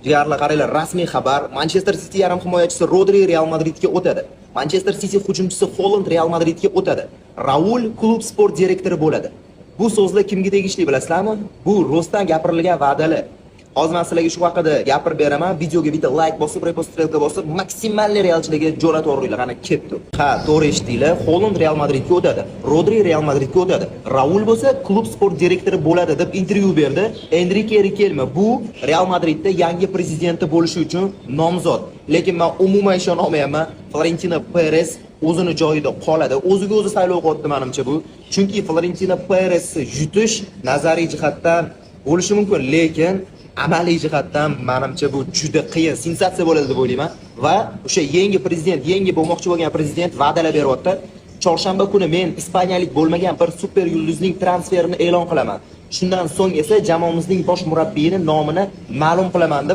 Deyarli qaranglar, rasmiy xabar. Manchester City yarim himoyachisi Rodri Real Madridga o'tadi. Manchester City hujumchisi Holland Real Madridga o'tadi. Raul klub sport direktori bo'ladi. Bu so'zlar kimga tegishli bilasizlarmi? Bu rostdan gapirilgan va'dali. Hozir men sizlarga shu haqida gapirib beraman. Videoga bitta like bosib, repost strelka bosib, maksimalli realchilarga jo'natib o'ringlar. Qani ketdi. Ha, to'g'ri eshitdinglar. Holland Real Madridga o'tadi. Rodri Real Madridga o'tadi. Raul bo'lsa klub sport direktori bo'ladi deb intervyu berdi. Enrique Riquelme bu Real Madridda yangi prezidenti bo'lishi uchun nomzod. Lekin men umuman ishona olmayapman. Florentino Perez o'zini joyida qoladi. O'ziga o'zi saylov qildi menimcha bu. Chunki Florentino Perezni yutish nazariy jihatdan bo'lishi mumkin, lekin amaliy jihatdan menimcha bu juda qiyin, sensatsiya bo'ladi deb o'ylayman. Va o'sha yangi bo'lmoqchi bo'lgan prezident va'dalar beryapti. Chorshanba kuni men ispaniyalik bo'lmagan bir super yulduzning transferini e'lon qilaman. Shundan so'ng esa jamoamizning bosh murabbiyini nomini ma'lum qilaman deb